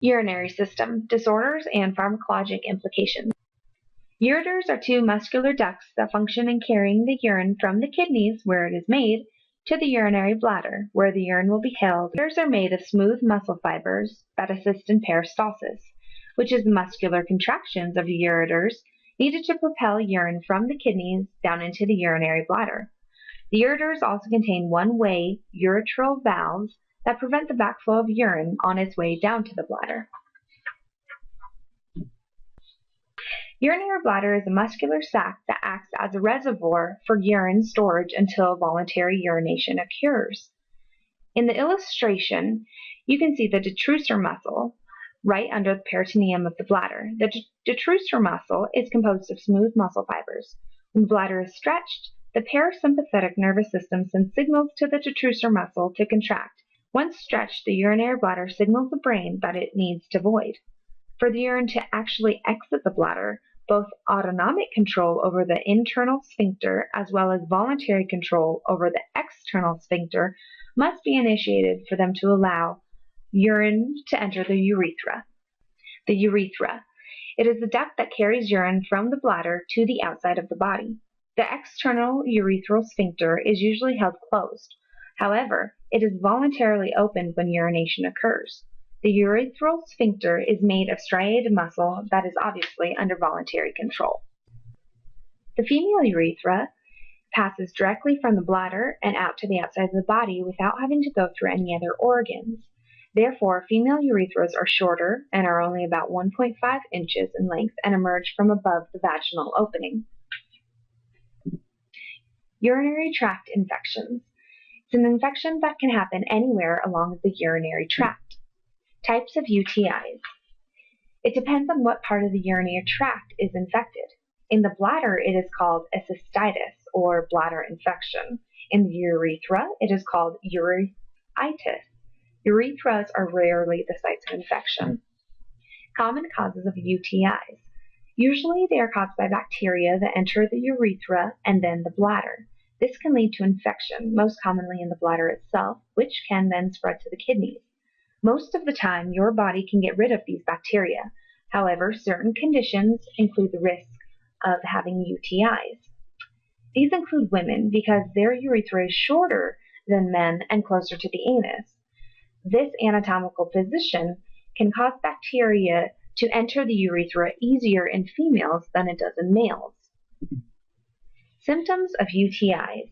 Urinary system, disorders, and pharmacologic implications. Ureters are two muscular ducts that function in carrying the urine from the kidneys, where it is made, to the urinary bladder, where the urine will be held. Ureters are made of smooth muscle fibers that assist in peristalsis, which is the muscular contractions of the ureters needed to propel urine from the kidneys down into the urinary bladder. The ureters also contain one-way urethral valves that prevent the backflow of urine on its way down to the bladder. Urinary bladder is a muscular sac that acts as a reservoir for urine storage until voluntary urination occurs. In the illustration, you can see the detrusor muscle right under the peritoneum of the bladder. The detrusor muscle is composed of smooth muscle fibers. When the bladder is stretched, the parasympathetic nervous system sends signals to the detrusor muscle to contract. Once stretched, the urinary bladder signals the brain that it needs to void. For the urine to actually exit the bladder, both autonomic control over the internal sphincter as well as voluntary control over the external sphincter must be initiated for them to allow urine to enter the urethra. The urethra. It is the duct that carries urine from the bladder to the outside of the body. The external urethral sphincter is usually held closed. However, it is voluntarily opened when urination occurs. The urethral sphincter is made of striated muscle that is obviously under voluntary control. The female urethra passes directly from the bladder and out to the outside of the body without having to go through any other organs. Therefore, female urethras are shorter and are only about 1.5 inches in length and emerge from above the vaginal opening. Urinary tract infections. It's an infection that can happen anywhere along the urinary tract. Types of UTIs. It depends on what part of the urinary tract is infected. In the bladder, it is called a cystitis or bladder infection. In the urethra, it is called urethritis. Urethras are rarely the sites of infection. Common causes of UTIs. Usually they are caused by bacteria that enter the urethra and then the bladder. This can lead to infection, most commonly in the bladder itself, which can then spread to the kidneys. Most of the time, your body can get rid of these bacteria. However, certain conditions include the risk of having UTIs. These include women because their urethra is shorter than men and closer to the anus. This anatomical position can cause bacteria to enter the urethra easier in females than it does in males. Symptoms of UTIs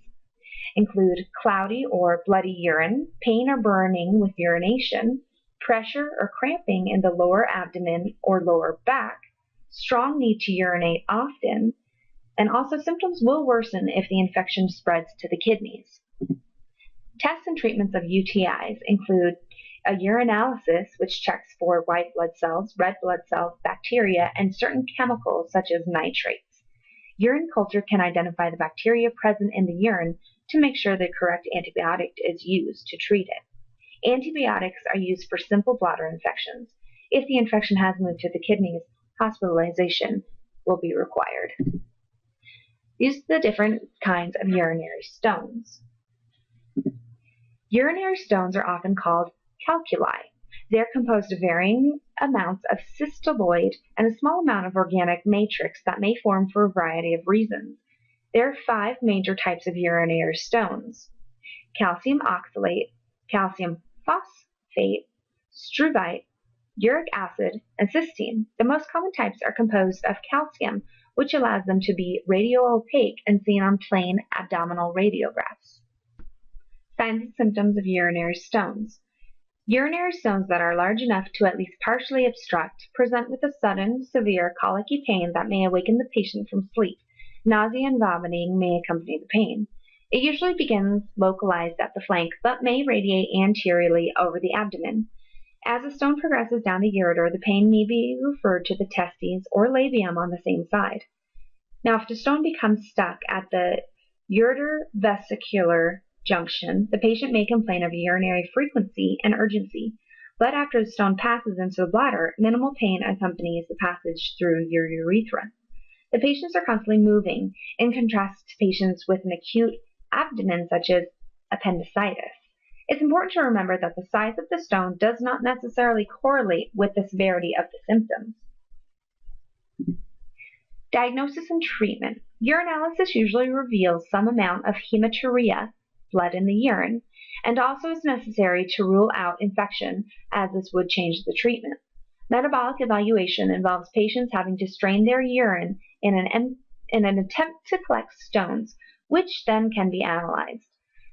include cloudy or bloody urine, pain or burning with urination, pressure or cramping in the lower abdomen or lower back, strong need to urinate often, and also symptoms will worsen if the infection spreads to the kidneys. Tests and treatments of UTIs include a urinalysis, which checks for white blood cells, red blood cells, bacteria, and certain chemicals such as nitrates. Urine culture can identify the bacteria present in the urine to make sure the correct antibiotic is used to treat it. Antibiotics are used for simple bladder infections. If the infection has moved to the kidneys, hospitalization will be required. These are the different kinds of urinary stones. Urinary stones are often called calculi. They are composed of varying amounts of cystiloid and a small amount of organic matrix that may form for a variety of reasons. There are 5 major types of urinary stones: calcium oxalate, calcium phosphate, struvite, uric acid, and cysteine. The most common types are composed of calcium, which allows them to be radio-opaque and seen on plain abdominal radiographs. Signs and symptoms of urinary stones. Urinary stones that are large enough to at least partially obstruct present with a sudden, severe colicky pain that may awaken the patient from sleep. Nausea and vomiting may accompany the pain. It usually begins localized at the flank, but may radiate anteriorly over the abdomen. As the stone progresses down the ureter, the pain may be referred to the testes or labium on the same side. Now, if the stone becomes stuck at the ureter-vesicular junction, the patient may complain of urinary frequency and urgency. But after the stone passes into the bladder, minimal pain accompanies the passage through your urethra. The patients are constantly moving, in contrast to patients with an acute abdomen such as appendicitis. It's important to remember that the size of the stone does not necessarily correlate with the severity of the symptoms. Diagnosis and treatment. Urinalysis usually reveals some amount of hematuria, blood in the urine, and also is necessary to rule out infection, as this would change the treatment. Metabolic evaluation involves patients having to strain their urine in an attempt to collect stones, which then can be analyzed.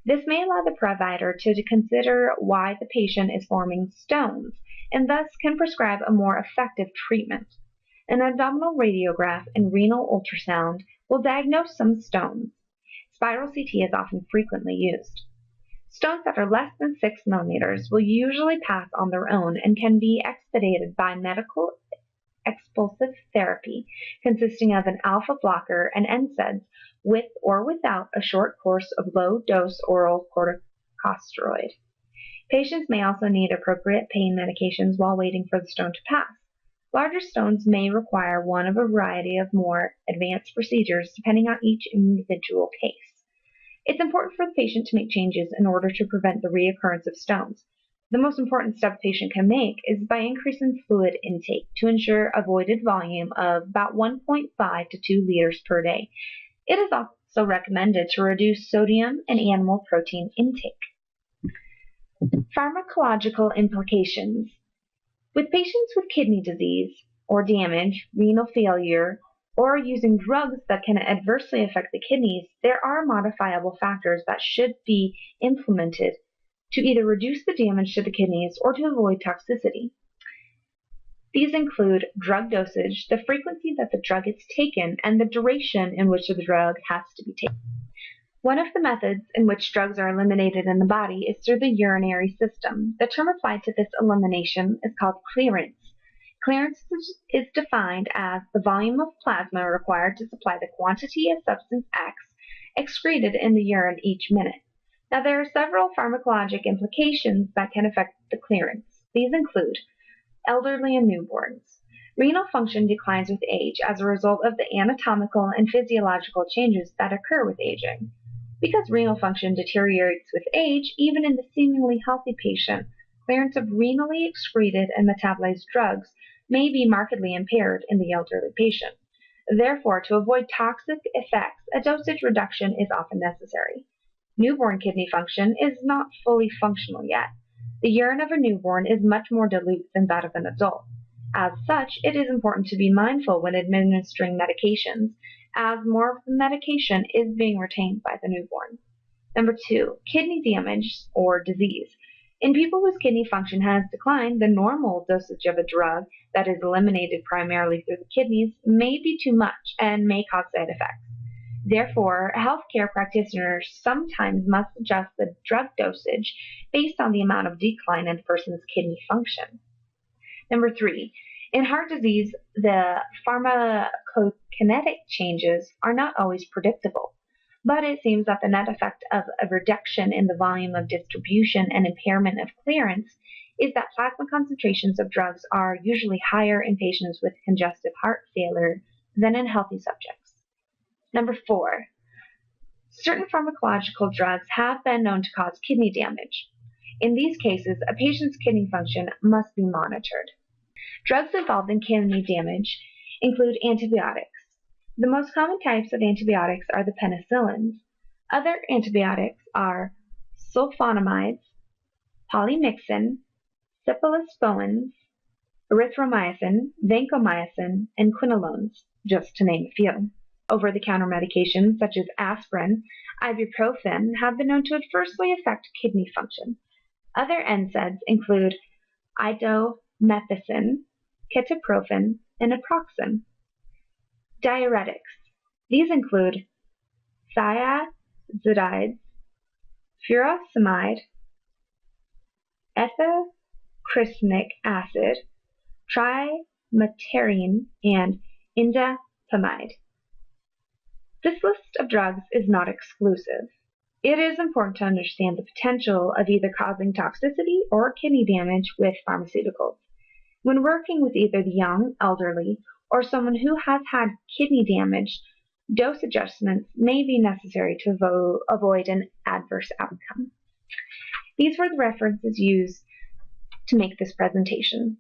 This may allow the provider to consider why the patient is forming stones, and thus can prescribe a more effective treatment. An abdominal radiograph and renal ultrasound will diagnose some stones. Spiral CT is often frequently used. Stones that are less than 6 millimeters will usually pass on their own and can be expedited by medical expulsive therapy, consisting of an alpha blocker and NSAIDs with or without a short course of low-dose oral corticosteroid. Patients may also need appropriate pain medications while waiting for the stone to pass. Larger stones may require one of a variety of more advanced procedures depending on each individual case. It's important for the patient to make changes in order to prevent the reoccurrence of stones. The most important step a patient can make is by increasing fluid intake to ensure avoided volume of about 1.5 to 2 liters per day. It is also recommended to reduce sodium and animal protein intake. Pharmacological implications. With patients with kidney disease or damage, renal failure, or using drugs that can adversely affect the kidneys, there are modifiable factors that should be implemented to either reduce the damage to the kidneys or to avoid toxicity. These include drug dosage, the frequency that the drug is taken, and the duration in which the drug has to be taken. One of the methods in which drugs are eliminated in the body is through the urinary system. The term applied to this elimination is called clearance. Clearance is defined as the volume of plasma required to supply the quantity of substance X excreted in the urine each minute. Now, there are several pharmacologic implications that can affect the clearance. These include elderly and newborns. Renal function declines with age as a result of the anatomical and physiological changes that occur with aging. Because renal function deteriorates with age, even in the seemingly healthy patient, clearance of renally excreted and metabolized drugs may be markedly impaired in the elderly patient. Therefore, to avoid toxic effects, a dosage reduction is often necessary. Newborn kidney function is not fully functional yet. The urine of a newborn is much more dilute than that of an adult. As such, it is important to be mindful when administering medications, as more of the medication is being retained by the newborn. Number 2, kidney damage or disease. In people whose kidney function has declined, the normal dosage of a drug that is eliminated primarily through the kidneys may be too much and may cause side effects. Therefore, healthcare practitioners sometimes must adjust the drug dosage based on the amount of decline in the person's kidney function. Number 3, in heart disease, the pharmacokinetic changes are not always predictable, but it seems that the net effect of a reduction in the volume of distribution and impairment of clearance is that plasma concentrations of drugs are usually higher in patients with congestive heart failure than in healthy subjects. Number 4, certain pharmacological drugs have been known to cause kidney damage. In these cases, a patient's kidney function must be monitored. Drugs involved in kidney damage include antibiotics. The most common types of antibiotics are the penicillins. Other antibiotics are sulfonamides, polymyxin, cephalosporins, erythromycin, vancomycin, and quinolones, just to name a few. Over-the-counter medications such as aspirin, ibuprofen have been known to adversely affect kidney function. Other NSAIDs include indomethacin, ketoprofen, and naproxen. Diuretics. These include thiazides, furosemide, ethacrysmic acid, trimethoprim, and indapamide. This list of drugs is not exclusive. It is important to understand the potential of either causing toxicity or kidney damage with pharmaceuticals. When working with either the young, elderly, or someone who has had kidney damage, dose adjustments may be necessary to avoid an adverse outcome. These were the references used to make this presentation.